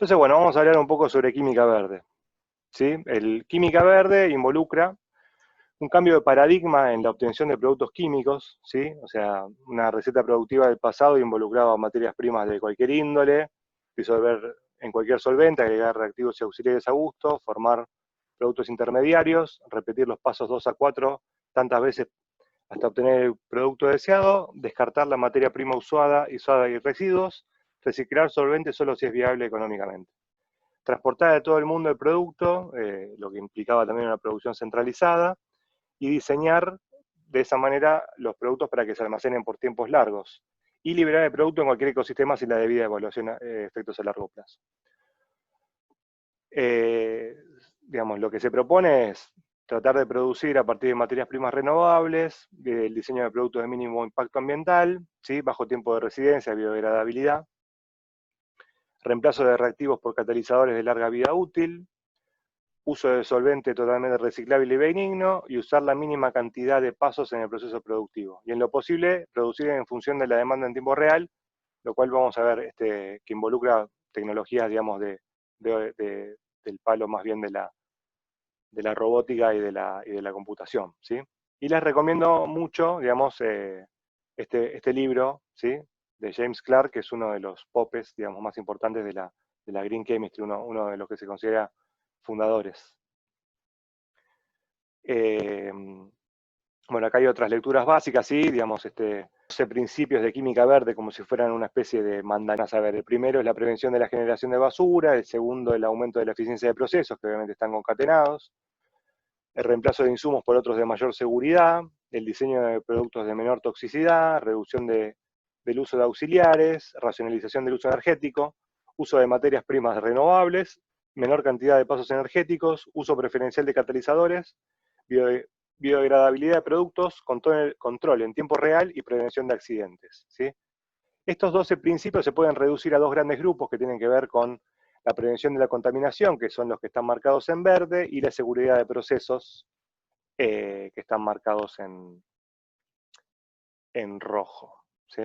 Entonces, bueno, vamos a hablar un poco sobre química verde, ¿sí? Química verde involucra un cambio de paradigma en la obtención de productos químicos, ¿sí? O sea, una receta productiva del pasado involucraba materias primas de cualquier índole, disolver en cualquier solvente, agregar reactivos y auxiliares a gusto, formar productos intermediarios, repetir los pasos 2 a 4 tantas veces hasta obtener el producto deseado, descartar la materia prima usada y residuos, reciclar solventes solo si es viable económicamente. Transportar de todo el mundo el producto, lo que implicaba también una producción centralizada, y diseñar de esa manera los productos para que se almacenen por tiempos largos, y liberar el producto en cualquier ecosistema sin la debida evaluación de efectos a largo plazo. Digamos, lo que se propone es tratar de producir a partir de materias primas renovables, el diseño de productos de mínimo impacto ambiental, ¿sí? Bajo tiempo de residencia, biodegradabilidad, reemplazo de reactivos por catalizadores de larga vida útil, uso de solvente totalmente reciclable y benigno, y usar la mínima cantidad de pasos en el proceso productivo. Y en lo posible, producir en función de la demanda en tiempo real, lo cual vamos a ver que involucra tecnologías, digamos, del palo más bien de la robótica y de la computación, ¿sí? Y les recomiendo mucho, digamos, este libro, ¿sí? De James Clerk, que es uno de los popes, digamos, más importantes de la Green Chemistry, uno de los que se considera fundadores. Bueno, acá hay otras lecturas básicas, sí, digamos, 12 principios de química verde como si fueran una especie de mandanas. A ver, el primero es la prevención de la generación de basura, el segundo el aumento de la eficiencia de procesos, que obviamente están concatenados, el reemplazo de insumos por otros de mayor seguridad, el diseño de productos de menor toxicidad, reducción del uso de auxiliares, racionalización del uso energético, uso de materias primas renovables, menor cantidad de pasos energéticos, uso preferencial de catalizadores, biodegradabilidad de productos, control en tiempo real y prevención de accidentes, ¿sí? Estos 12 principios se pueden reducir a dos grandes grupos que tienen que ver con la prevención de la contaminación, que son los que están marcados en verde, y la seguridad de procesos, que están marcados en rojo, ¿sí?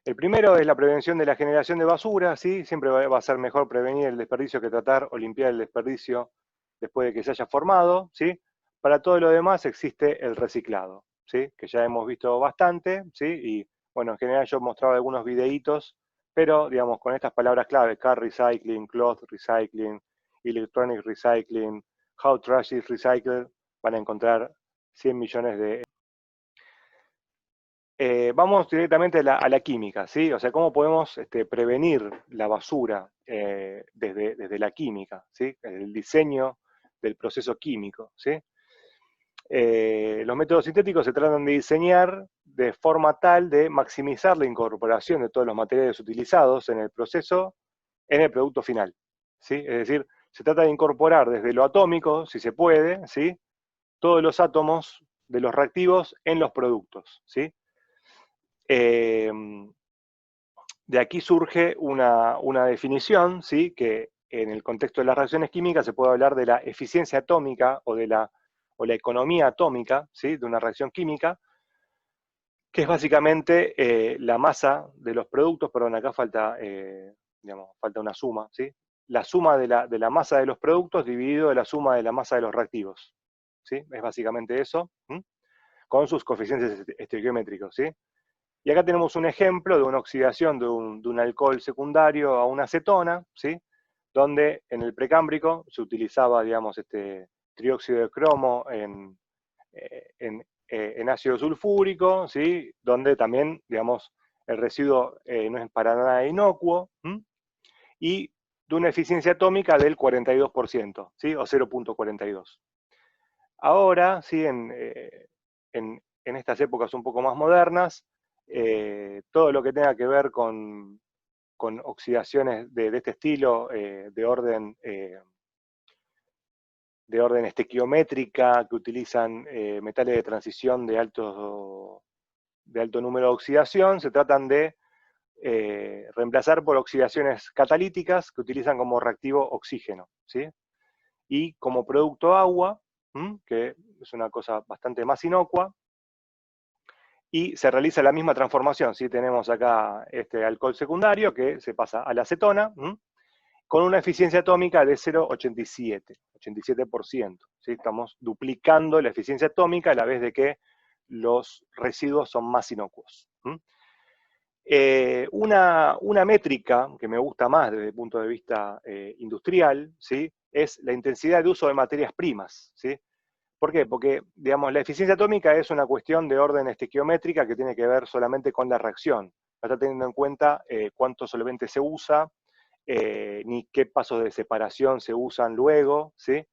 El primero es la prevención de la generación de basura, ¿sí? Siempre va a ser mejor prevenir el desperdicio que tratar o limpiar el desperdicio después de que se haya formado, ¿sí? Para todo lo demás existe el reciclado, ¿sí? Que ya hemos visto bastante, ¿sí? Y bueno, en general yo mostraba algunos videitos, pero digamos con estas palabras clave: car recycling, cloth recycling, electronic recycling, how trash is recycled, van a encontrar 100 millones de... Vamos directamente a la química, ¿sí? O sea, ¿cómo podemos prevenir la basura desde la química, ¿sí? El diseño del proceso químico, ¿sí? Los métodos sintéticos se tratan de diseñar de forma tal de maximizar la incorporación de todos los materiales utilizados en el proceso en el producto final, ¿sí? Es decir, se trata de incorporar desde lo atómico, si se puede, ¿sí? Todos los átomos de los reactivos en los productos, ¿sí? De aquí surge una definición, ¿sí? Que en el contexto de las reacciones químicas se puede hablar de la eficiencia atómica o la economía atómica, ¿sí? De una reacción química, que es básicamente la masa de los productos. Perdón, acá falta, digamos, falta una suma, ¿sí? La suma de la masa de los productos dividido de la suma de la masa de los reactivos, ¿sí? Es básicamente eso, ¿sí? Con sus coeficientes estequiométricos, ¿sí? Y acá tenemos un ejemplo de una oxidación de un alcohol secundario a una acetona, ¿sí? Donde en el precámbrico se utilizaba, digamos, trióxido de cromo en ácido sulfúrico, ¿sí? Donde también, digamos, el residuo no es para nada inocuo, ¿sí? Y de una eficiencia atómica del 42%, ¿sí? O 0,42. Ahora, ¿sí? En estas épocas un poco más modernas, todo lo que tenga que ver con oxidaciones de este estilo, de orden estequiométrica, que utilizan metales de transición de alto número de oxidación, se tratan de reemplazar por oxidaciones catalíticas que utilizan como reactivo oxígeno, ¿sí? Y como producto agua, que es una cosa bastante más inocua, y se realiza la misma transformación. ¿Sí? Tenemos acá este alcohol secundario que se pasa a la acetona, con una eficiencia atómica de 0,87, 87%. ¿Sí? Estamos duplicando la eficiencia atómica a la vez de que los residuos son más inocuos. Una métrica que me gusta más desde el punto de vista industrial, ¿sí? Es la intensidad de uso de materias primas. ¿Sí? ¿Por qué? Porque, digamos, la eficiencia atómica es una cuestión de orden estequiométrica que tiene que ver solamente con la reacción. No está teniendo en cuenta cuánto solvente se usa, ni qué pasos de separación se usan luego, ¿sí?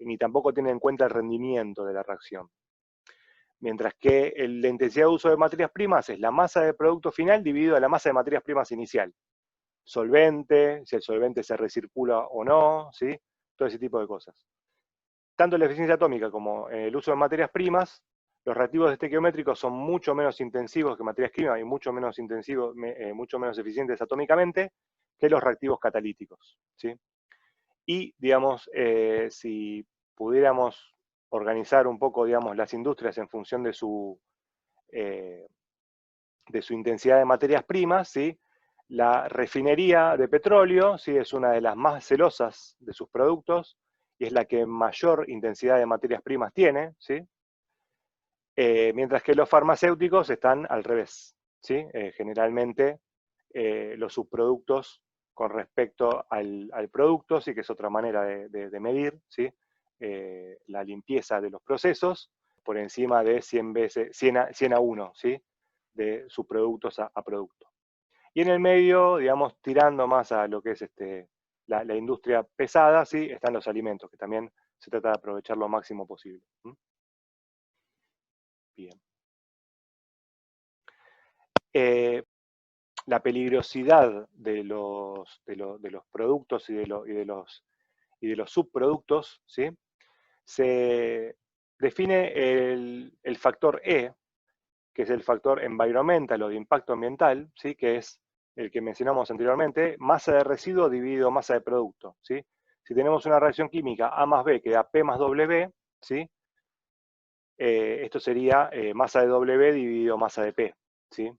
Ni tampoco tiene en cuenta el rendimiento de la reacción. Mientras que la intensidad de uso de materias primas es la masa de producto final dividido a la masa de materias primas inicial. Solvente, si el solvente se recircula o no, ¿sí? Todo ese tipo de cosas. Tanto la eficiencia atómica como el uso de materias primas, los reactivos estequiométricos son mucho menos intensivos que materias primas y mucho menos intensivos, mucho menos eficientes atómicamente que los reactivos catalíticos. ¿Sí? Y, digamos, si pudiéramos organizar un poco, digamos, las industrias en función de su intensidad de materias primas, ¿sí? La refinería de petróleo, ¿sí? Es una de las más celosas de sus productos y es la que mayor intensidad de materias primas tiene, ¿sí? Mientras que los farmacéuticos están al revés, ¿sí? Generalmente los subproductos con respecto al producto, sí, que es otra manera de medir, ¿sí? La limpieza de los procesos, por encima de 100 veces, 100 a 1, ¿sí? De subproductos a producto. Y en el medio, digamos, tirando más a lo que es la industria pesada, ¿sí? Están los alimentos, que también se trata de aprovechar lo máximo posible. Bien. La peligrosidad de los productos y de los subproductos, ¿sí? Se define el factor E, que es el factor environmental o de impacto ambiental, ¿sí? Que es el que mencionamos anteriormente, masa de residuo dividido masa de producto. ¿Sí? Si tenemos una reacción química A más B que da P más W, ¿sí? Esto sería masa de W dividido masa de P. ¿Sí?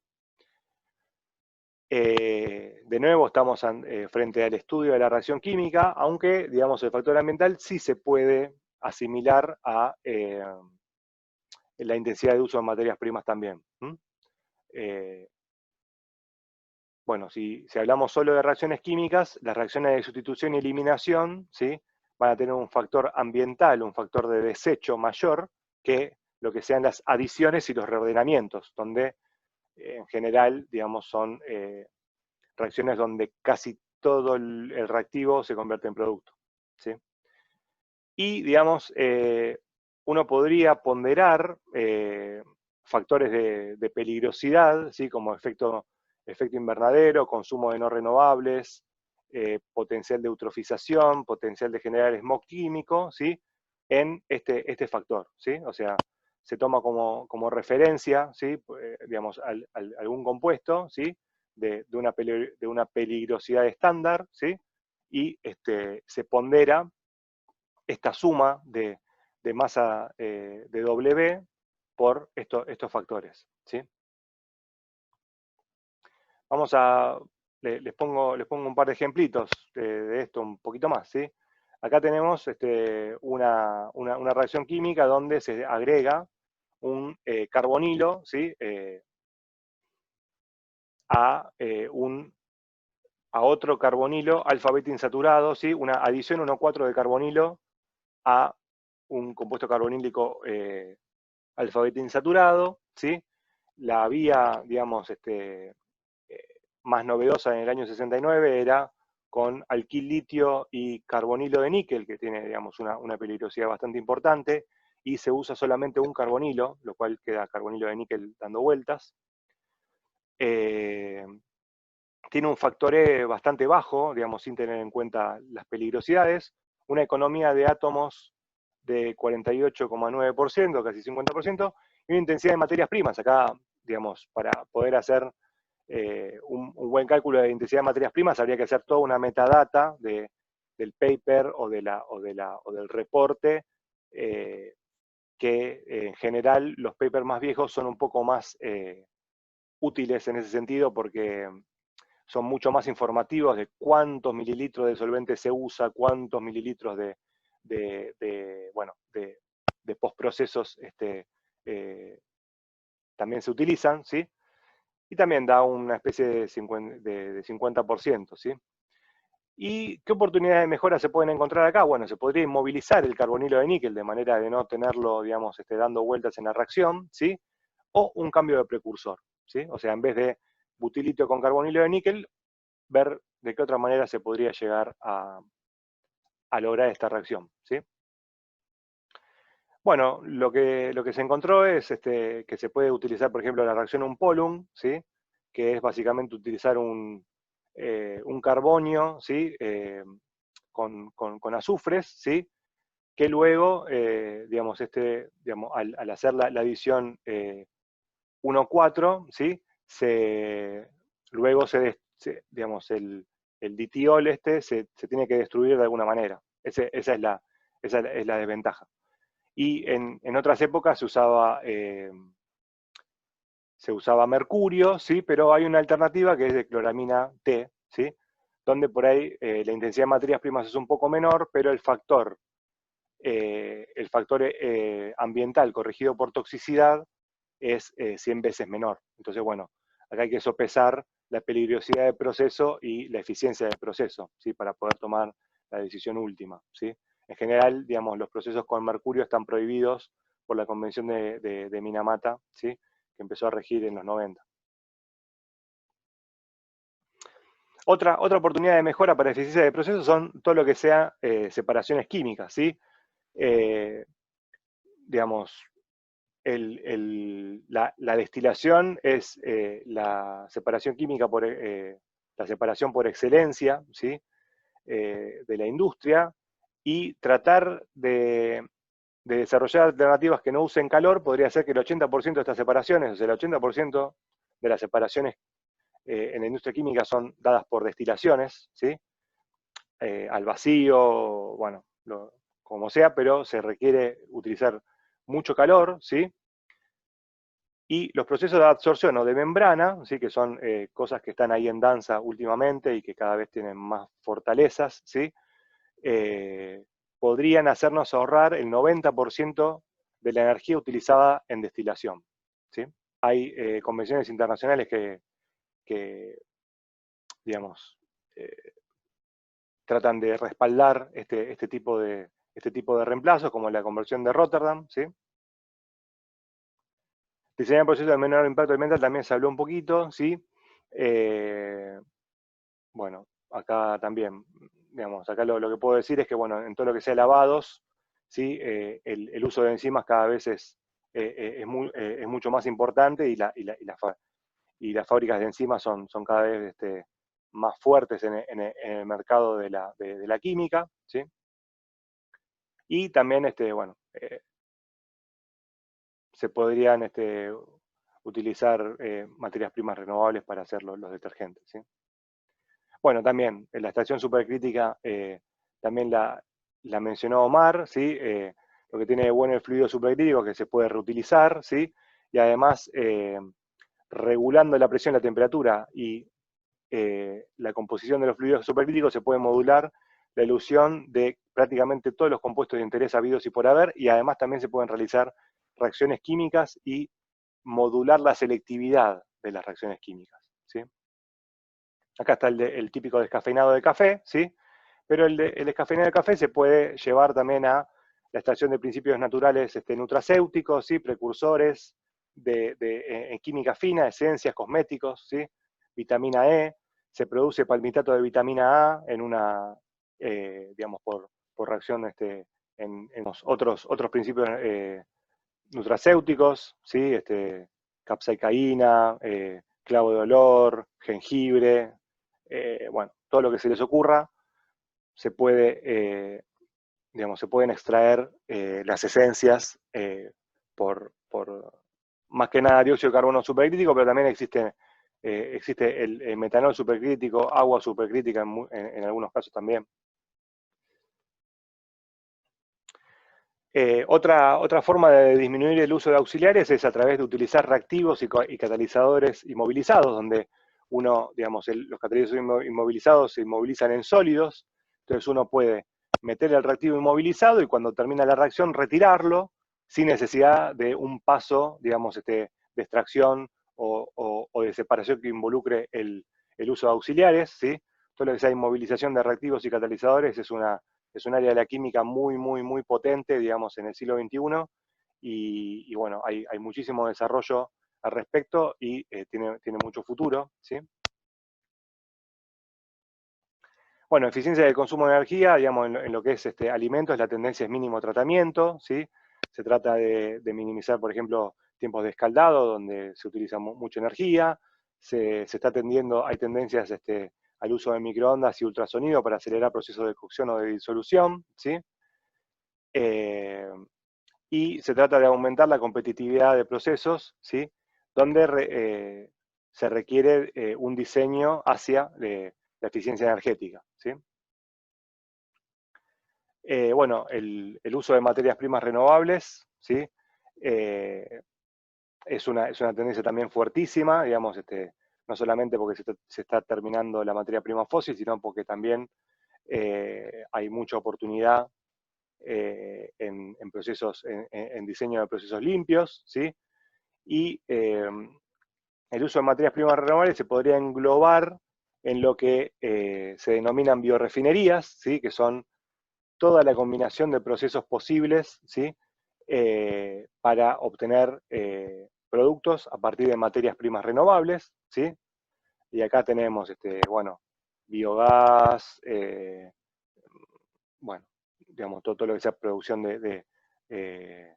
De nuevo estamos frente al estudio de la reacción química, aunque, digamos, el factor ambiental sí se puede asimilar a la intensidad de uso de materias primas también. Bueno, si hablamos solo de reacciones químicas, las reacciones de sustitución y eliminación, ¿sí? Van a tener un factor ambiental, un factor de desecho mayor que lo que sean las adiciones y los reordenamientos, donde en general, digamos, son reacciones donde casi todo el reactivo se convierte en producto. ¿Sí? Y, digamos, uno podría ponderar factores de peligrosidad, ¿sí? Como efecto invernadero, consumo de no renovables, potencial de eutrofización, potencial de generar smog químico, ¿sí? En este factor, ¿sí? O sea, se toma como referencia, ¿sí? Digamos, algún compuesto, ¿sí? De una peligrosidad estándar, ¿sí? Y se pondera esta suma de masa de W por estos factores. ¿Sí? Vamos a, les pongo un par de ejemplitos de esto un poquito más. ¿Sí? Acá tenemos una reacción química donde se agrega un carbonilo, ¿sí? A otro carbonilo alfa-beta insaturado, ¿sí? Una adición 1,4 de carbonilo a un compuesto carbonílico alfa-beta insaturado, ¿sí? La vía, digamos, más novedosa en el año 69 era con alquil litio y carbonilo de níquel, que tiene, digamos, una peligrosidad bastante importante, y se usa solamente un carbonilo, lo cual queda carbonilo de níquel dando vueltas. Tiene un factor E bastante bajo, digamos, sin tener en cuenta las peligrosidades, una economía de átomos de 48,9%, casi 50%, y una intensidad de materias primas. Acá, digamos, para poder hacer un buen cálculo de intensidad de materias primas, habría que hacer toda una metadata del paper o del reporte que en general los papers más viejos son un poco más útiles en ese sentido porque son mucho más informativos de cuántos mililitros de solvente se usa, cuántos mililitros de postprocesos también se utilizan, ¿sí? Y también da una especie de 50%, ¿sí? ¿Y qué oportunidades de mejora se pueden encontrar acá? Bueno, se podría inmovilizar el carbonilo de níquel de manera de no tenerlo, digamos, dando vueltas en la reacción, ¿sí? O un cambio de precursor, ¿sí? O sea, en vez de butilitio con carbonilo de níquel, ver de qué otra manera se podría llegar a lograr esta reacción, ¿sí? Bueno, lo que se encontró es que se puede utilizar, por ejemplo, la reacción Unpolum, ¿sí? Que es básicamente utilizar un carbonio, ¿sí? Con azufres, ¿sí? Que luego, digamos, al hacer la adición 1,4, ¿sí? Luego digamos, el ditiol se tiene que destruir de alguna manera. Esa es la desventaja. Y en otras épocas se usaba mercurio, ¿sí? Pero hay una alternativa que es de cloramina T, ¿sí? Donde por ahí la intensidad de materias primas es un poco menor, pero el factor ambiental corregido por toxicidad es 100 veces menor. Entonces, bueno, acá hay que sopesar la peligrosidad del proceso y la eficiencia del proceso, ¿sí? Para poder tomar la decisión última, ¿sí? En general, digamos, los procesos con mercurio están prohibidos por la Convención de Minamata, ¿sí? Que empezó a regir en los 90. Otra oportunidad de mejora para eficiencia de procesos son todo lo que sea separaciones químicas, ¿sí? Digamos, la destilación es la separación química la separación por excelencia, ¿sí? De la industria, y tratar de desarrollar alternativas que no usen calor podría ser que el 80% de estas separaciones, o sea, el 80% de las separaciones en la industria química son dadas por destilaciones, ¿sí? Al vacío, bueno, como sea, pero se requiere utilizar mucho calor, ¿sí? Y los procesos de absorción o de membrana, ¿sí? Que son cosas que están ahí en danza últimamente y que cada vez tienen más fortalezas, ¿sí? Podrían hacernos ahorrar el 90% de la energía utilizada en destilación, ¿sí? Hay convenciones internacionales que digamos, tratan de respaldar este tipo de reemplazos, como la conversión de Rotterdam, ¿sí? Diseñar procesos de menor impacto ambiental también se habló un poquito, ¿sí? Bueno, acá también, digamos, acá lo que puedo decir es que, bueno, en todo lo que sea lavados, ¿sí? El uso de enzimas cada vez es mucho más importante y las fábricas de enzimas son cada vez más fuertes en el mercado de la química, ¿sí? Y también, bueno, se podrían utilizar materias primas renovables para hacer los detergentes, ¿sí? Bueno, también en la estación supercrítica también la mencionó Omar, ¿sí? Lo que tiene de bueno el fluido supercrítico es que se puede reutilizar, ¿sí? Y además, regulando la presión, la temperatura y la composición de los fluidos supercríticos, se puede modular la elusión de prácticamente todos los compuestos de interés habidos y por haber, y además también se pueden realizar reacciones químicas y modular la selectividad de las reacciones químicas, ¿sí? Acá está el típico descafeinado de café, ¿sí? Pero el descafeinado de café se puede llevar también a la extracción de principios naturales nutracéuticos, ¿sí? Precursores en química fina, esencias, cosméticos, ¿sí? Vitamina E, se produce palmitato de vitamina A digamos, por reacción en los otros principios nutracéuticos, ¿sí? Capsaicaína, clavo de olor, jengibre, bueno, todo lo que se les ocurra, se puede, digamos, se pueden extraer las esencias por más que nada dióxido de carbono supercrítico, pero también existe el metanol supercrítico, agua supercrítica en algunos casos también. Otra forma de disminuir el uso de auxiliares es a través de utilizar reactivos y catalizadores inmovilizados, donde los catalizadores inmovilizados se inmovilizan en sólidos, entonces uno puede meter el reactivo inmovilizado y cuando termina la reacción retirarlo sin necesidad de un paso, de extracción o de separación que involucre el uso de auxiliares, ¿sí? Todo lo que sea inmovilización de reactivos y catalizadores es un área de la química muy, muy, muy potente, digamos, en el siglo XXI, y bueno, hay muchísimo desarrollo al respecto y tiene mucho futuro, ¿sí? Bueno, eficiencia del consumo de energía, digamos, en lo que es alimentos, la tendencia es mínimo tratamiento, ¿sí? Se trata de minimizar, por ejemplo, tiempos de escaldado, donde se utiliza mucha energía, se está atendiendo, hay tendencias al uso de microondas y ultrasonido para acelerar procesos de cocción o de disolución, ¿sí? Eh, y se trata de aumentar la competitividad de procesos, ¿sí? Donde se requiere un diseño hacia la eficiencia energética, ¿sí? Bueno, el uso de materias primas renovables, ¿sí? Eh, es una tendencia también fuertísima, digamos, no solamente porque se está terminando la materia prima fósil, sino porque también hay mucha oportunidad en procesos, en diseño de procesos limpios, ¿sí? Y el uso de materias primas renovables se podría englobar en lo que se denominan biorefinerías, ¿sí? Que son toda la combinación de procesos posibles, ¿sí? Para obtener productos a partir de materias primas renovables, ¿sí? Y acá tenemos, bueno, biogás, bueno, digamos, todo lo que sea producción eh,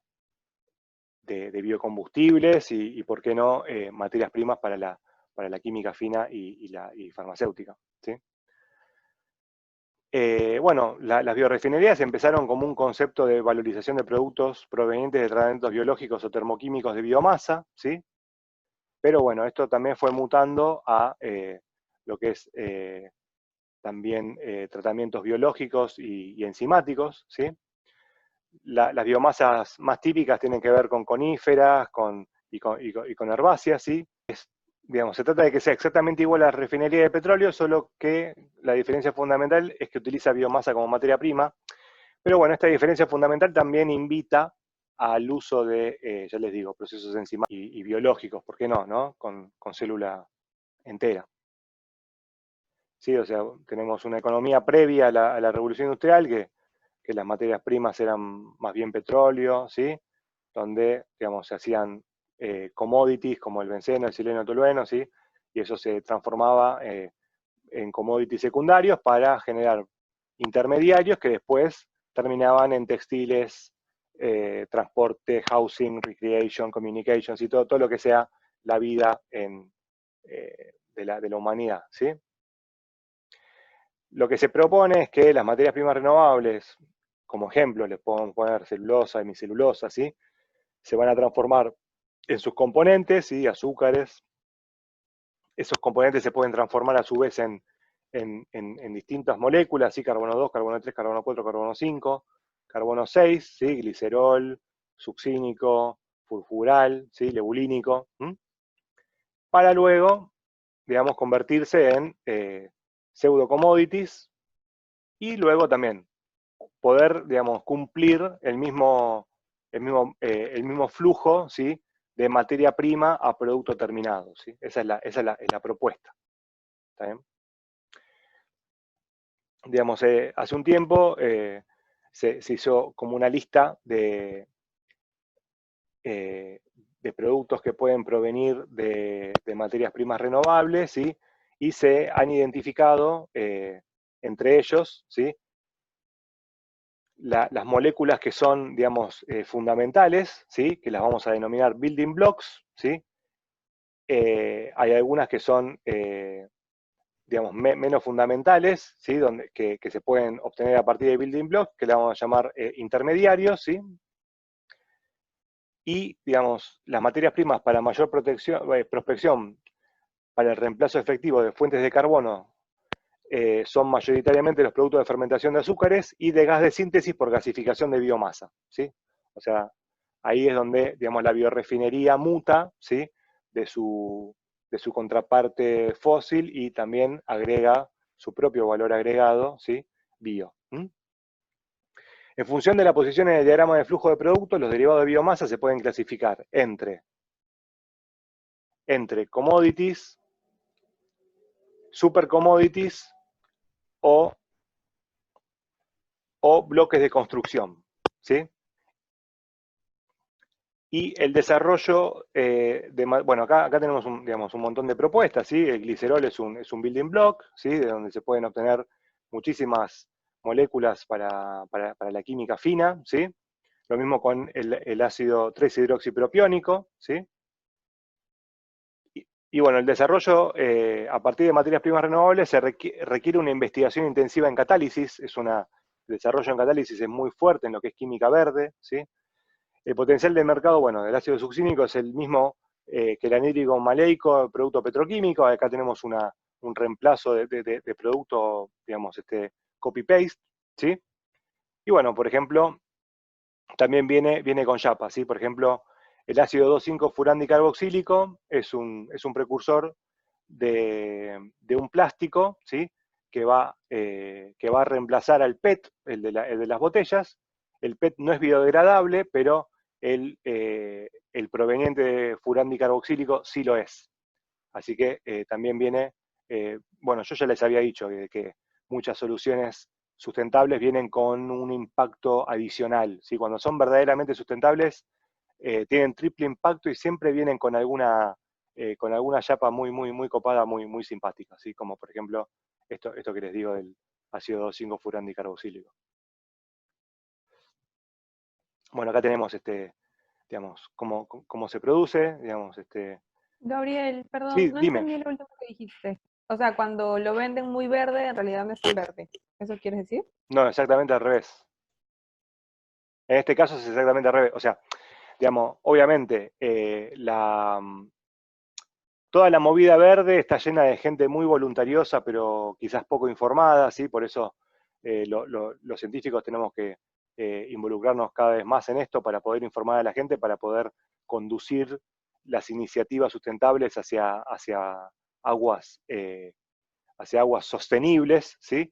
de biocombustibles y, por qué no, materias primas para la química fina y farmacéutica, ¿sí? Bueno, las biorefinerías empezaron como un concepto de valorización de productos provenientes de tratamientos biológicos o termoquímicos de biomasa, ¿sí? Pero bueno, esto también fue mutando a lo que es también tratamientos biológicos y enzimáticos, ¿sí? Las biomasas más típicas tienen que ver con coníferas y con herbáceas, ¿sí? Digamos, se trata de que sea exactamente igual a la refinería de petróleo, solo que la diferencia fundamental es que utiliza biomasa como materia prima. Pero bueno, esta diferencia fundamental también invita al uso de, ya les digo, procesos enzimáticos y biológicos, ¿por qué no, no? Con célula entera. Sí, o sea, tenemos una economía previa a la revolución industrial que las materias primas eran más bien petróleo, ¿sí? Donde, digamos, se hacían commodities como el benceno, el xileno, el tolueno, ¿sí? Y eso se transformaba en commodities secundarios para generar intermediarios que después terminaban en textiles, transporte, housing, recreation, communications y todo lo que sea la vida de la humanidad, ¿sí? Lo que se propone es que las materias primas renovables, como ejemplo, les podemos poner celulosa, hemicelulosa, ¿sí? Se van a transformar en sus componentes, ¿sí? Azúcares. Esos componentes se pueden transformar a su vez en distintas moléculas, ¿sí? Carbono 2, carbono 3, carbono 4, carbono 5, carbono 6, ¿sí? Glicerol, succínico, furfural, ¿sí? Lebulínico, para luego, digamos, convertirse en pseudo commodities y luego también poder, digamos, cumplir el mismo flujo, ¿sí? De materia prima a producto terminado, ¿sí? Esa es la propuesta. ¿Está bien? Digamos, hace un tiempo se hizo como una lista de productos que pueden provenir de materias primas renovables, ¿sí? Y se han identificado entre ellos, ¿sí? Las moléculas que son, digamos, fundamentales, ¿sí? Que las vamos a denominar building blocks, ¿sí? Hay algunas que son, digamos, menos fundamentales, ¿sí? Que se pueden obtener a partir de building blocks, que le vamos a llamar intermediarios, ¿sí? Y, digamos, las materias primas para mayor prospección para el reemplazo efectivo de fuentes de carbono son mayoritariamente los productos de fermentación de azúcares y de gas de síntesis por gasificación de biomasa, ¿sí? O sea, ahí es donde, digamos, la biorefinería muta, ¿sí? de su, de su contraparte fósil y también agrega su propio valor agregado, ¿sí? Bio. En función de la posición en el diagrama de flujo de productos, los derivados de biomasa se pueden clasificar entre commodities, super commodities o bloques de construcción, ¿sí? Y el desarrollo bueno, acá tenemos digamos, un montón de propuestas, ¿sí? El glicerol es un building block, ¿sí? De donde se pueden obtener muchísimas moléculas para la química fina, ¿sí? Lo mismo con el ácido 3-hidroxipropiónico, ¿sí? Y bueno, el desarrollo a partir de materias primas renovables requiere una investigación intensiva en catálisis, el desarrollo en catálisis es muy fuerte en lo que es química verde, ¿sí? El potencial de mercado, bueno, del ácido succínico es el mismo que el anhídrido maleico, producto petroquímico. Acá tenemos un reemplazo de producto, digamos, copy-paste, ¿sí? Y bueno, por ejemplo, también viene con yapa, ¿sí? Por ejemplo, el ácido 2,5-furandicarboxílico es un precursor de un plástico, ¿sí? Que va a reemplazar al PET, el de las botellas. El PET no es biodegradable, pero el proveniente de furandicarboxílico sí lo es. Así que también viene, bueno, yo ya les había dicho que muchas soluciones sustentables vienen con un impacto adicional, ¿sí? Cuando son verdaderamente sustentables, tienen triple impacto y siempre vienen con alguna chapa muy, muy, muy copada, muy, muy simpática, ¿sí? Como por ejemplo esto que les digo del ácido 2,5-furandicarboxílico. Bueno, acá tenemos digamos, cómo se produce, digamos, Gabriel, Sí, perdón, no dime. entendí lo último que dijiste. O sea, cuando lo venden muy verde, en realidad no es tan verde. ¿Eso quieres decir? No, exactamente al revés. En este caso es exactamente al revés. O sea, digamos, obviamente, toda la movida verde está llena de gente muy voluntariosa, pero quizás poco informada, ¿sí? Por eso los científicos tenemos que involucrarnos cada vez más en esto para poder informar a la gente, para poder conducir las iniciativas sustentables aguas, hacia aguas sostenibles, ¿sí?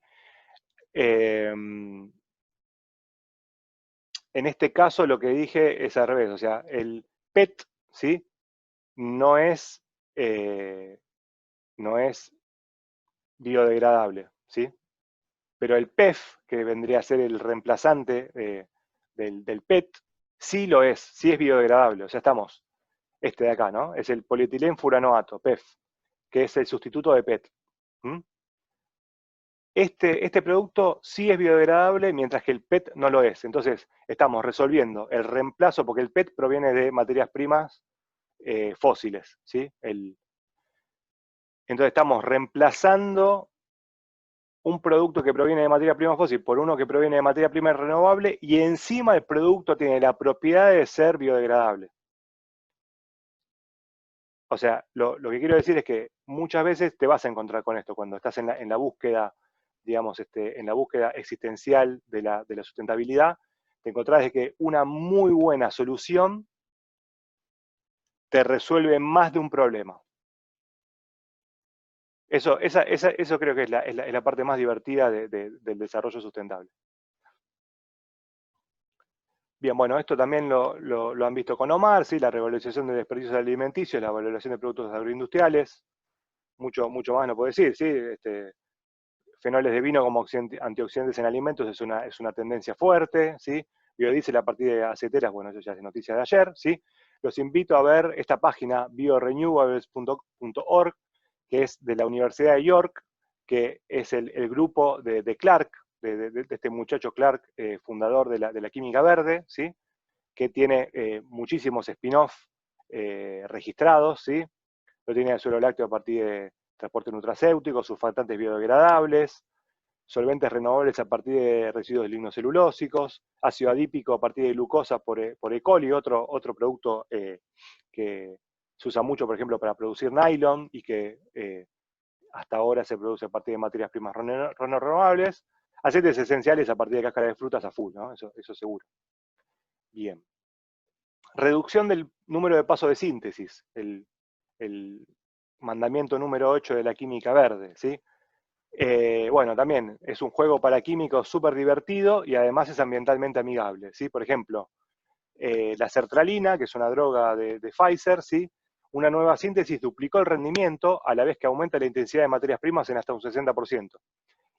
En este caso lo que dije es al revés, o sea, el PET, ¿sí? No es, eh, no es biodegradable, ¿sí? Pero el PEF, que vendría a ser el reemplazante del PET, sí es biodegradable. O sea, estamos, de acá, ¿no? Es el polietilén-furanoato, PEF, que es el sustituto de PET. ¿Mm? Este producto sí es biodegradable, mientras que el PET no lo es. Entonces, estamos resolviendo el reemplazo, porque el PET proviene de materias primas fósiles, ¿sí? Entonces, estamos reemplazando un producto que proviene de materia prima fósil por uno que proviene de materia prima renovable y encima el producto tiene la propiedad de ser biodegradable. O sea, lo que quiero decir es que muchas veces te vas a encontrar con esto cuando estás en la búsqueda, digamos, en la búsqueda existencial de la sustentabilidad, te encontrás de que una muy buena solución te resuelve más de un problema. Eso creo que es la parte más divertida del desarrollo sustentable. Bien, bueno, esto también lo han visto con Omar, ¿sí? La revalorización de desperdicios alimenticios, la valoración de productos agroindustriales, mucho más no puedo decir, ¿sí? Fenoles de vino como antioxidantes en alimentos es una tendencia fuerte, ¿sí? Biodiesel a partir de aceteras, bueno, eso ya es noticia de ayer, ¿sí? Los invito a ver esta página biorenewables.org, que es de la Universidad de York, que es el grupo de Clark, de este muchacho Clark, fundador de la química verde, ¿sí? Que tiene muchísimos spin-off registrados, ¿sí? Lo tiene el suelo lácteo a partir de transporte nutracéutico, surfactantes biodegradables, solventes renovables a partir de residuos lignocelulósicos, ácido adípico a partir de glucosa por E. coli, otro producto que se usa mucho, por ejemplo, para producir nylon y que hasta ahora se produce a partir de materias primas renovables, aceites esenciales a partir de cáscara de frutas a full, ¿no? Eso seguro. Bien. Reducción del número de pasos de síntesis, el mandamiento número 8 de la química verde, ¿sí? Bueno, también es un juego para químicos súper divertido y además es ambientalmente amigable, ¿sí? Por ejemplo, la sertralina, que es una droga de Pfizer, ¿sí? Una nueva síntesis duplicó el rendimiento a la vez que aumenta la intensidad de materias primas en hasta un 60%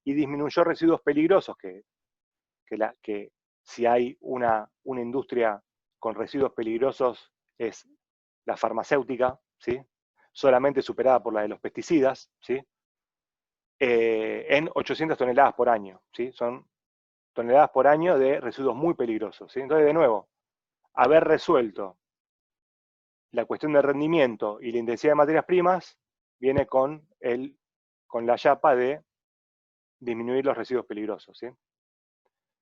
y disminuyó residuos peligrosos, que si hay una industria con residuos peligrosos es la farmacéutica, ¿sí? Solamente superada por la de los pesticidas, ¿sí? En 800 toneladas por año, ¿sí? Son toneladas por año de residuos muy peligrosos, ¿sí? Entonces, de nuevo, haber resuelto la cuestión del rendimiento y la intensidad de materias primas viene con la chapa de disminuir los residuos peligrosos, ¿sí?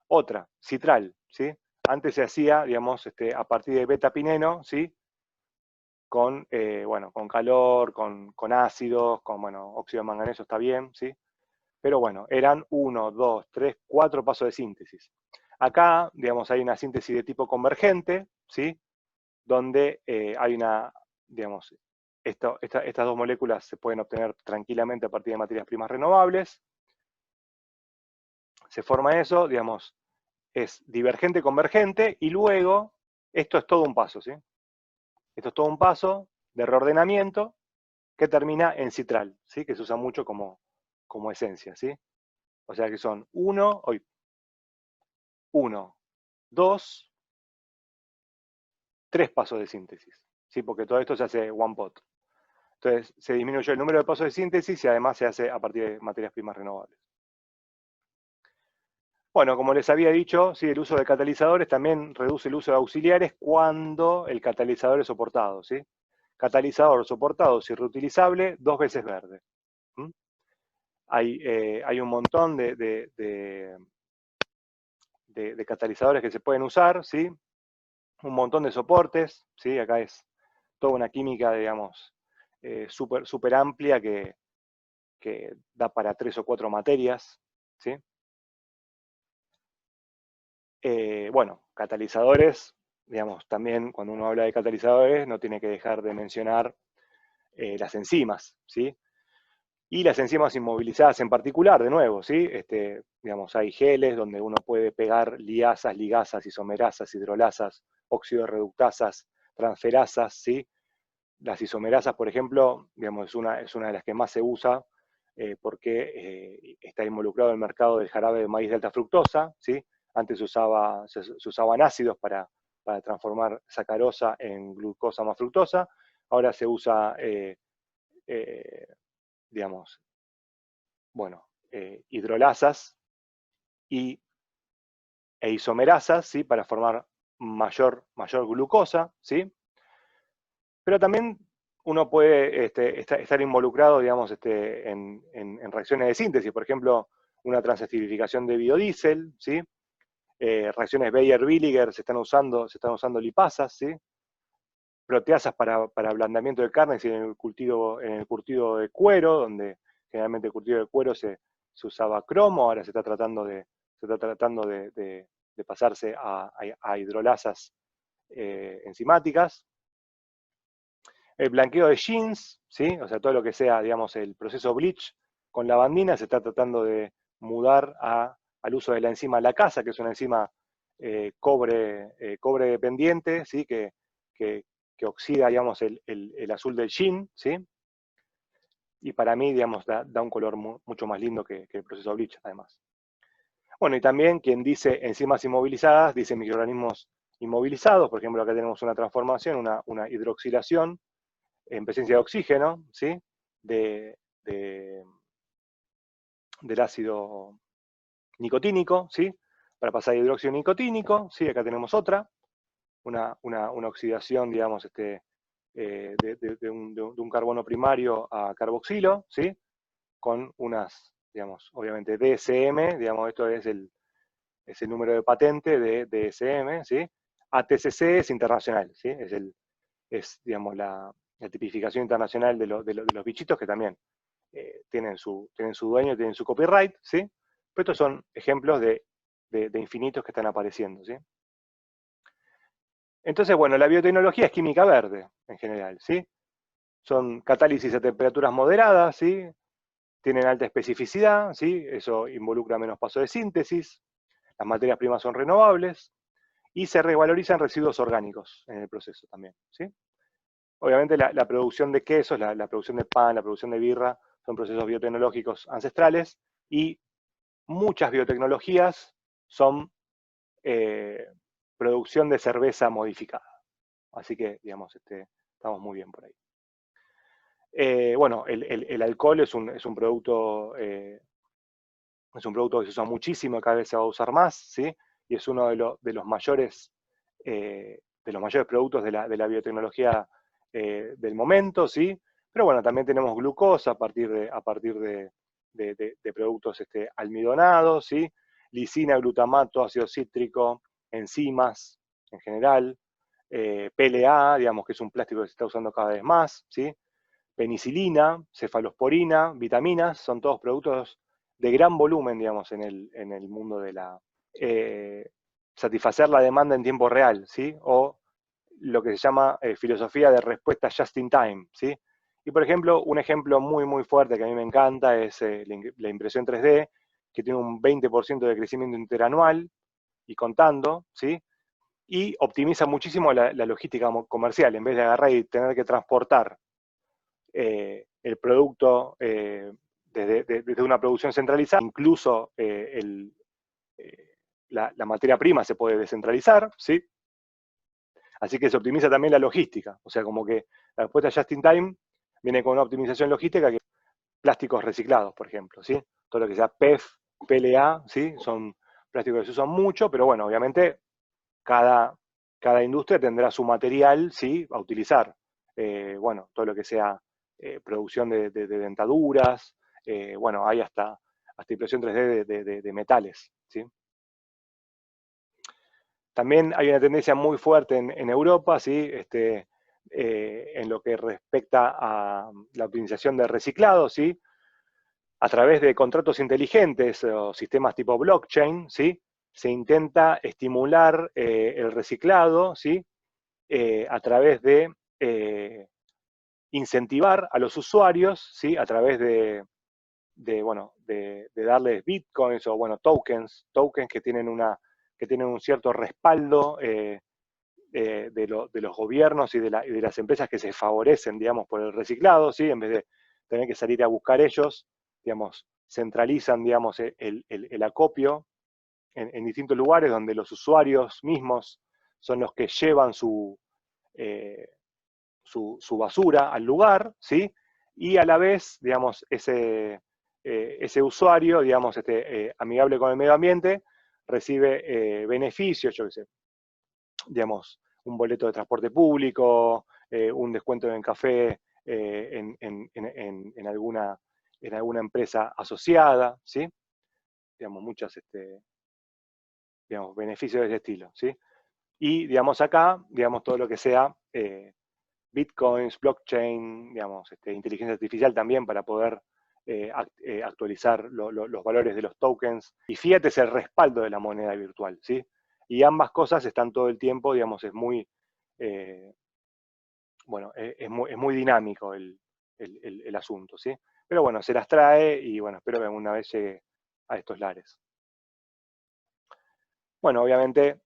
Otra, citral, ¿sí? Antes se hacía, digamos, a partir de beta-pineno, ¿sí? Con, bueno, con calor, con ácidos, con, bueno, óxido de manganeso está bien, ¿sí? Pero bueno, eran 1, 2, 3, 4 pasos de síntesis. Acá, digamos, hay una síntesis de tipo convergente, ¿sí? Donde hay una, digamos, estas dos moléculas se pueden obtener tranquilamente a partir de materias primas renovables. Se forma eso, digamos, es divergente-convergente, y luego, esto es todo un paso, ¿sí? Esto es todo un paso de reordenamiento que termina en citral, ¿sí? Que se usa mucho como esencia, ¿sí? O sea que son 1, 2, 3 pasos de síntesis, ¿sí? Porque todo esto se hace one pot. Entonces, se disminuyó el número de pasos de síntesis y además se hace a partir de materias primas renovables. Bueno, como les había dicho, sí, el uso de catalizadores también reduce el uso de auxiliares cuando el catalizador es soportado, ¿sí? Catalizador soportado, si reutilizable, 2 veces verde. ¿Mm? Hay un montón de catalizadores que se pueden usar, ¿sí? Un montón de soportes, ¿sí? Acá es toda una química, digamos, súper amplia que da para 3 o 4 materias, ¿sí? Bueno, catalizadores, digamos, también cuando uno habla de catalizadores no tiene que dejar de mencionar las enzimas, ¿sí? Y las enzimas inmovilizadas en particular, de nuevo, ¿sí? Digamos, hay geles donde uno puede pegar liasas, ligasas, isomerasas, hidrolasas, oxidorreductasas, transferasas, ¿sí? Las isomerasas, por ejemplo, digamos, es una de las que más se usa porque está involucrado en el mercado del jarabe de maíz de alta fructosa, ¿sí? Antes se usaban ácidos para transformar sacarosa en glucosa más fructosa, ahora se usa, eh, digamos, bueno, hidrolasas e isomerasas, ¿sí? Para formar mayor glucosa, ¿sí? Pero también uno puede estar involucrado, digamos, en reacciones de síntesis, por ejemplo, una transesterificación de biodiesel, ¿sí? Reacciones Baeyer-Villiger se están usando lipasas, ¿sí? Proteasas para ablandamiento de carnes y en el curtido de cuero, donde generalmente el curtido de cuero se usaba cromo, ahora se está tratando de pasarse a hidrolasas enzimáticas. El blanqueo de jeans, ¿sí? O sea, todo lo que sea, digamos, el proceso bleach con lavandina se está tratando de mudar al uso de la enzima lacasa, que es una enzima cobre dependiente, ¿sí? Que, que oxida, digamos, el azul del jean, ¿sí? Y para mí, digamos, da un color mucho más lindo que el proceso bleach, además. Bueno, y también quien dice enzimas inmovilizadas, dice microorganismos inmovilizados. Por ejemplo, acá tenemos una transformación, una hidroxilación en presencia de oxígeno, ¿sí? De, de, del ácido nicotínico, ¿sí? Para pasar a hidróxido nicotínico, ¿sí? Acá tenemos otra, una oxidación, digamos, de un carbono primario a carboxilo, ¿sí? Con unas, digamos, obviamente DSM, digamos, esto es el número de patente de DSM, ¿sí? ATCC es internacional, ¿sí? Digamos, la tipificación internacional de los bichitos que también tienen su dueño, tienen su copyright, ¿sí? Pero estos son ejemplos de infinitos que están apareciendo, ¿sí? Entonces, bueno, la biotecnología es química verde, en general, ¿sí? Son catálisis a temperaturas moderadas, ¿sí? Tienen alta especificidad, ¿sí? Eso involucra menos paso de síntesis, las materias primas son renovables, y se revalorizan residuos orgánicos en el proceso también, ¿sí? Obviamente la producción de quesos, la producción de pan, la producción de birra, son procesos biotecnológicos ancestrales, y muchas biotecnologías son producción de cerveza modificada. Así que, digamos, estamos muy bien por ahí. Bueno, el alcohol es un producto que se usa muchísimo, cada vez se va a usar más, ¿sí? Y es uno de los mayores productos de la biotecnología del momento, ¿sí? Pero bueno, también tenemos glucosa a partir de productos almidonados, ¿sí? Lisina, glutamato, ácido cítrico, enzimas en general, PLA, digamos que es un plástico que se está usando cada vez más, ¿sí? Penicilina, cefalosporina, vitaminas, son todos productos de gran volumen, digamos, en el mundo de eh, satisfacer la demanda en tiempo real, ¿sí? O lo que se llama filosofía de respuesta just in time, ¿sí? Y por ejemplo, un ejemplo muy, muy fuerte que a mí me encanta es la impresión 3D, que tiene un 20% de crecimiento interanual y contando, ¿sí? Y optimiza muchísimo la logística comercial, en vez de agarrar y tener que transportar el producto desde una producción centralizada, incluso la materia prima se puede descentralizar, ¿sí? Así que se optimiza también la logística, o sea, como que la respuesta just in time viene con una optimización logística que plásticos reciclados, por ejemplo, ¿sí? Todo lo que sea PEF, PLA, ¿sí? Son plásticos que se usan mucho, pero bueno, obviamente cada, cada industria tendrá su material, ¿sí? A utilizar. Bueno, todo lo que sea producción de dentaduras, bueno, hay hasta impresión 3D de metales, ¿sí? También hay una tendencia muy fuerte en Europa, ¿sí? En lo que respecta a la optimización de reciclado, ¿sí? A través de contratos inteligentes o sistemas tipo blockchain, ¿sí? Se intenta estimular el reciclado, ¿sí? A través de incentivar a los usuarios, ¿sí? A través bueno, de darles bitcoins o bueno, tokens que tienen un cierto respaldo de los gobiernos y de las empresas que se favorecen, digamos, por el reciclado, ¿sí? En vez de tener que salir a buscar ellos, digamos, centralizan, digamos, el acopio en distintos lugares donde los usuarios mismos son los que llevan eh, su basura al lugar, ¿sí? Y a la vez, digamos, ese usuario, digamos, amigable con el medio ambiente, recibe beneficios, yo qué sé, digamos, un boleto de transporte público, un descuento en café en alguna empresa asociada, ¿sí? Digamos, muchos digamos, beneficios de ese estilo, ¿sí? Y, digamos, acá, digamos, todo lo que sea bitcoins, blockchain, digamos, inteligencia artificial también para poder actualizar los valores de los tokens. Y fiat es el respaldo de la moneda virtual, ¿sí? Y ambas cosas están todo el tiempo, digamos, eh, bueno, es muy dinámico el asunto, ¿sí? Pero bueno, se las trae y bueno, espero que alguna vez llegue a estos lares. Bueno, obviamente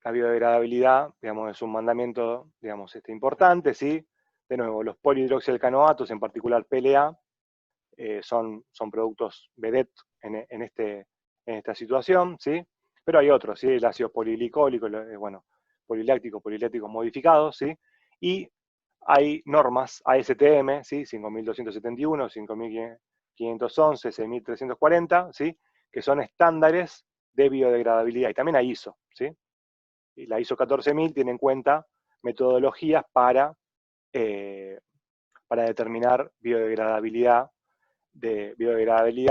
la biodegradabilidad, digamos, es un mandamiento, digamos, importante, ¿sí? De nuevo, los polihidroxialcanoatos, en particular PLA, son productos vedette en esta situación, ¿sí? Pero hay otros, ¿sí? El ácido poliglicólico, bueno, poliláctico, poliléticos modificados, ¿sí? Y hay normas ASTM, ¿sí? 5271, 5511, 6340, ¿sí? Que son estándares de biodegradabilidad. Y también hay ISO, ¿sí? Y la ISO 14000 tiene en cuenta metodologías eh, para determinar biodegradabilidad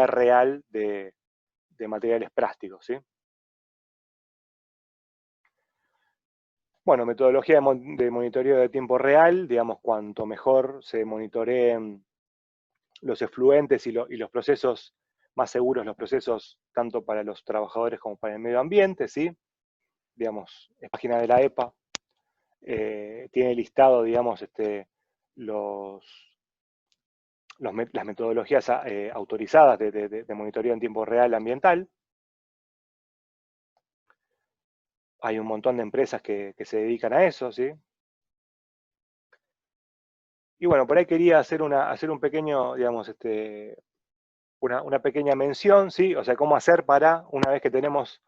real de materiales plásticos, ¿sí? Bueno, metodología de monitoreo de tiempo real, digamos, cuanto mejor se monitoreen los efluentes y los procesos, más seguros los procesos tanto para los trabajadores como para el medio ambiente, ¿sí? Digamos, es página de la EPA, tiene listado, digamos, las metodologías autorizadas de monitoreo en tiempo real ambiental. Hay un montón de empresas que se dedican a eso, ¿sí? Y bueno, por ahí quería hacer un pequeño, digamos, una pequeña mención, ¿sí? O sea, cómo hacer para, una vez que tenemos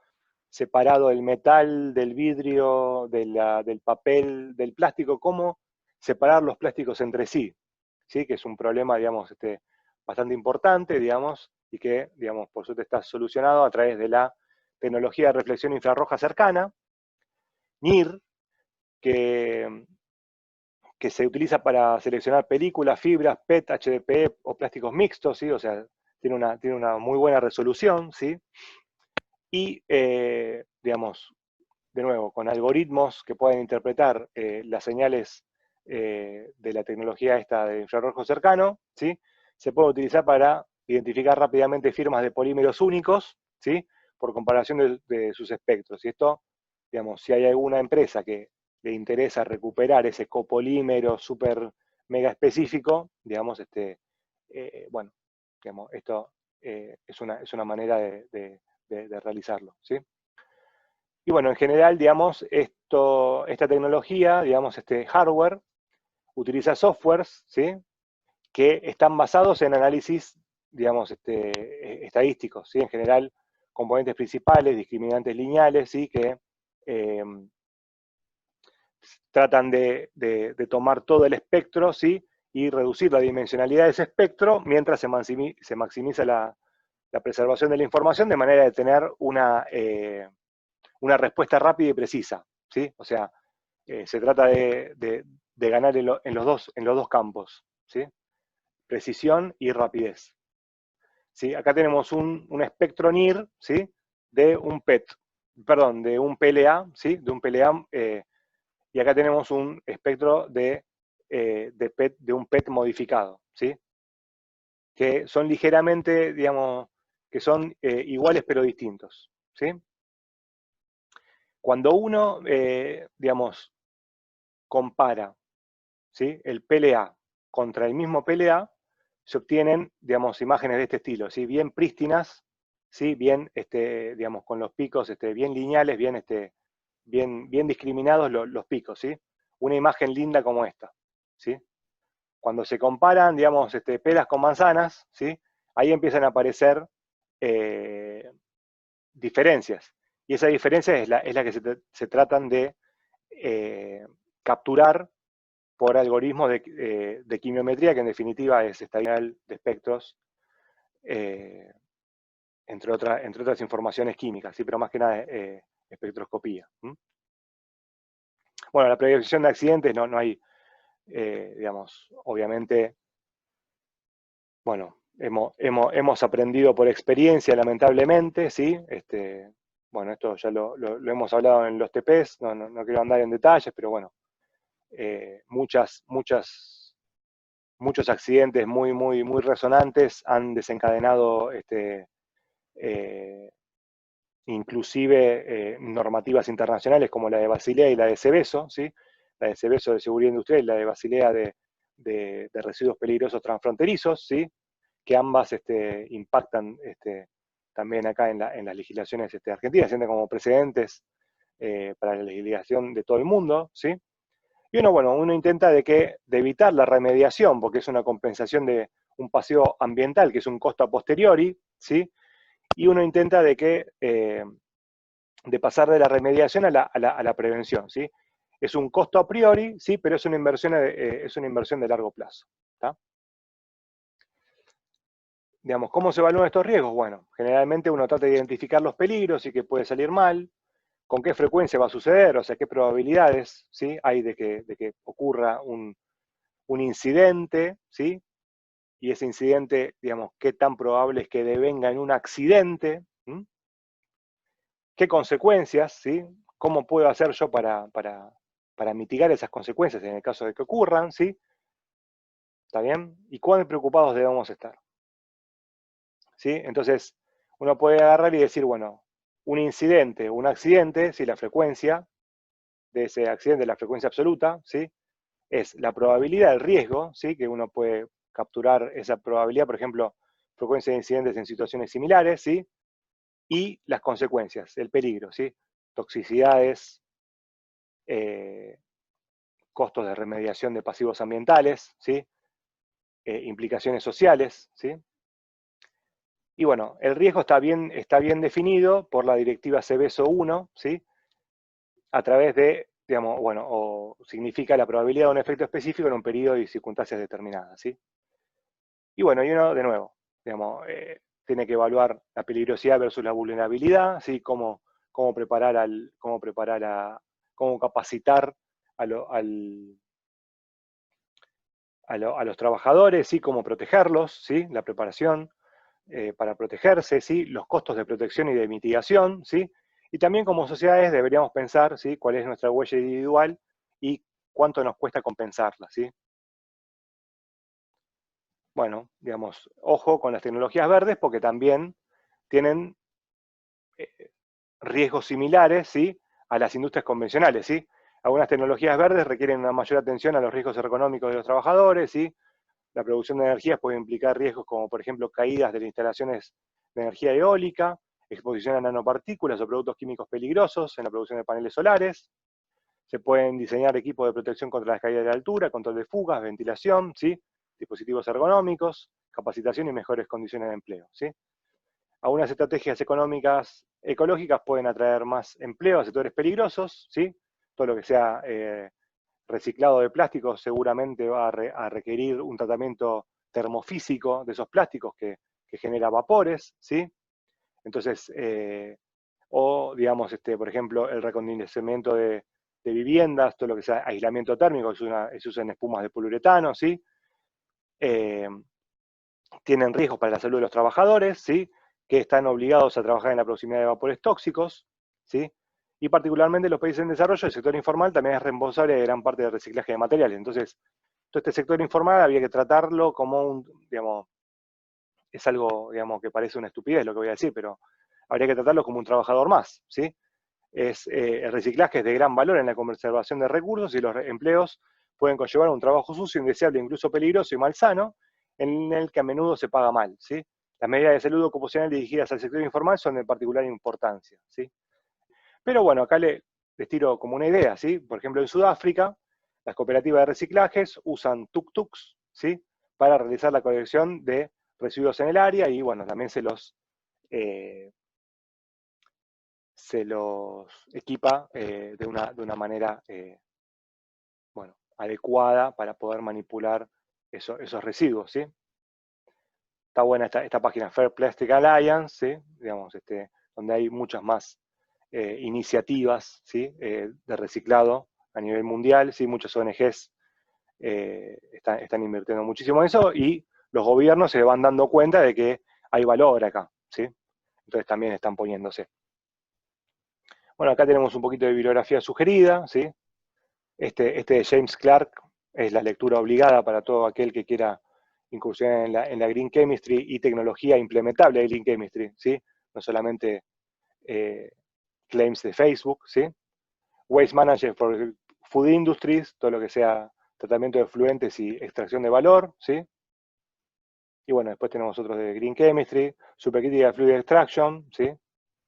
separado el metal del vidrio, del papel, del plástico, cómo separar los plásticos entre sí, ¿sí? Que es un problema, digamos, bastante importante, digamos, y que, digamos, por suerte está solucionado a través de la tecnología de reflexión infrarroja cercana, NIR, que se utiliza para seleccionar películas, fibras, PET, HDPE o plásticos mixtos, ¿sí? O sea, tiene una muy buena resolución, ¿sí? Y, digamos, de nuevo, con algoritmos que pueden interpretar las señales de la tecnología esta de infrarrojo cercano, ¿sí? Se puede utilizar para identificar rápidamente firmas de polímeros únicos, ¿sí? Por comparación de sus espectros. Y esto, digamos, si hay alguna empresa que le interesa recuperar ese copolímero súper mega específico, digamos, bueno, digamos, esto es una manera de realizarlo, ¿sí? Y bueno, en general, digamos, esta tecnología, digamos, este hardware, utiliza softwares, ¿sí? Que están basados en análisis, digamos, estadísticos, ¿sí? En general, componentes principales, discriminantes lineales, ¿sí? Que eh, tratan de tomar todo el espectro, ¿sí? Y reducir la dimensionalidad de ese espectro mientras se maximiza la preservación de la información de manera de tener una respuesta rápida y precisa, ¿sí? O sea, se trata de ganar en los dos campos, ¿sí? Precisión y rapidez. ¿Sí? Acá tenemos un espectro NIR, ¿sí? De un PET, perdón, de un PLA, ¿sí? De un PLA, y acá tenemos un espectro de un PET modificado, ¿sí? Que son ligeramente, digamos, que son iguales pero distintos, ¿sí? Cuando uno, digamos, compara, ¿sí? El PLA contra el mismo PLA, se obtienen, digamos, imágenes de este estilo, ¿sí? Bien prístinas, ¿sí? Bien, digamos, con los picos bien lineales, bien discriminados los picos, ¿sí? Una imagen linda como esta, ¿sí? Cuando se comparan, digamos, peras con manzanas, ¿sí? Ahí empiezan a aparecer diferencias. Y esa diferencia es la que se tratan de capturar por algoritmos de quimiometría, que en definitiva es estadística de espectros, entre otras informaciones químicas, ¿sí? Pero más que nada espectroscopía. Bueno, la prevención de accidentes no hay, digamos, obviamente, bueno, hemos aprendido por experiencia, lamentablemente, ¿sí? Bueno, esto ya lo hemos hablado en los TPs, no quiero andar en detalles, pero bueno, muchos accidentes muy resonantes han desencadenado inclusive normativas internacionales como la de Basilea y la de Seveso, ¿sí? La de Seveso de Seguridad Industrial y la de Basilea de residuos peligrosos transfronterizos, ¿sí? Que ambas impactan también acá en las legislaciones argentinas, siendo como precedentes para la legislación de todo el mundo, ¿sí? Y uno intenta de evitar la remediación, porque es una compensación de un paseo ambiental, que es un costo a posteriori, ¿sí? Y uno intenta de pasar de la remediación a la prevención, ¿sí? Es un costo a priori, ¿sí? Pero es una inversión de largo plazo, ¿tá? Digamos, ¿cómo se evalúan estos riesgos? Bueno, generalmente uno trata de identificar los peligros y qué puede salir mal, con qué frecuencia va a suceder, o sea, qué probabilidades, ¿sí? Hay de que ocurra un incidente, ¿sí? Y ese incidente, digamos, qué tan probable es que devenga en un accidente, ¿sí? ¿Qué consecuencias, ¿sí? ¿Cómo puedo hacer yo para mitigar esas consecuencias en el caso de que ocurran, ¿sí? ¿Está bien? ¿Y cuán preocupados debemos estar? ¿Sí? Entonces, uno puede agarrar y decir, bueno, un incidente, un accidente, si la frecuencia de ese accidente, la frecuencia absoluta, ¿sí? Es la probabilidad del riesgo, ¿sí? Que uno puede capturar esa probabilidad, por ejemplo, frecuencia de incidentes en situaciones similares, ¿sí? Y las consecuencias, el peligro, ¿sí? Toxicidades, costos de remediación de pasivos ambientales, ¿sí? Implicaciones sociales, ¿sí? Y bueno, el riesgo está bien definido por la directiva CBSO 1, ¿sí? A través de, digamos, bueno, o significa la probabilidad de un efecto específico en un periodo y circunstancias determinadas, ¿sí? Y bueno, y uno, de nuevo, digamos, tiene que evaluar la peligrosidad versus la vulnerabilidad, ¿sí? Cómo capacitar a los trabajadores, ¿sí? Cómo protegerlos, ¿sí? La preparación para protegerse, ¿sí? Los costos de protección y de mitigación, ¿sí? Y también como sociedades deberíamos pensar, ¿sí? Cuál es nuestra huella individual y cuánto nos cuesta compensarla, ¿sí? Bueno, digamos, ojo con las tecnologías verdes porque también tienen riesgos similares, ¿sí? A las industrias convencionales, ¿sí? Algunas tecnologías verdes requieren una mayor atención a los riesgos ergonómicos de los trabajadores, ¿sí? La producción de energías puede implicar riesgos como, por ejemplo, caídas de las instalaciones de energía eólica, exposición a nanopartículas o productos químicos peligrosos en la producción de paneles solares. Se pueden diseñar equipos de protección contra las caídas de altura, control de fugas, ventilación, ¿sí? Dispositivos ergonómicos, capacitación y mejores condiciones de empleo, ¿sí? Algunas estrategias económicas ecológicas pueden atraer más empleo a sectores peligrosos, ¿sí? Todo lo que sea reciclado de plásticos seguramente va a requerir un tratamiento termofísico de esos plásticos que genera vapores, ¿sí? Entonces, o digamos, por ejemplo, el recondicionamiento de viviendas, todo lo que sea aislamiento térmico, se usa en espumas de poliuretano, ¿sí? Eh, Tienen riesgos para la salud de los trabajadores, ¿sí? Que están obligados a trabajar en la proximidad de vapores tóxicos, ¿sí? Y particularmente en los países en desarrollo, el sector informal también es responsable de gran parte del reciclaje de materiales. Entonces, todo este sector informal había que tratarlo como digamos, es algo, digamos, que parece una estupidez lo que voy a decir, pero habría que tratarlo como un trabajador más, ¿sí? El reciclaje es de gran valor en la conservación de recursos y los empleos pueden conllevar un trabajo sucio, indeseable, incluso peligroso y malsano, en el que a menudo se paga mal, ¿sí? Las medidas de salud ocupacional dirigidas al sector informal son de particular importancia, ¿sí? Pero bueno, acá les tiro como una idea, ¿sí? Por ejemplo, en Sudáfrica, las cooperativas de reciclajes usan tuk-tuks, ¿sí? Para realizar la colección de residuos en el área y bueno, también eh, se los equipa de una manera bueno, adecuada para poder manipular esos residuos, ¿sí? Está buena esta página Fair Plastic Alliance, ¿sí? Digamos, donde hay muchas más iniciativas, ¿sí? De reciclado a nivel mundial, ¿sí? Muchas ONGs están invirtiendo muchísimo en eso y los gobiernos se van dando cuenta de que hay valor acá, ¿sí? Entonces también están poniéndose. Bueno, acá tenemos un poquito de bibliografía sugerida, ¿sí? Este de James Clark es la lectura obligada para todo aquel que quiera incursionar en la Green Chemistry y tecnología implementable de Green Chemistry, ¿sí? No solamente claims de Facebook, ¿sí? Waste Management for Food Industries, todo lo que sea tratamiento de efluentes y extracción de valor, ¿sí? Y bueno, después tenemos otros de Green Chemistry, Supercritical Fluid Extraction, ¿sí?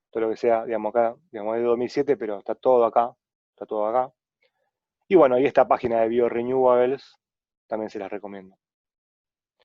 Todo lo que sea, digamos acá, digamos es de 2007, pero está todo acá, está todo acá. Y bueno, y esta página de BioRenewables también se las recomiendo.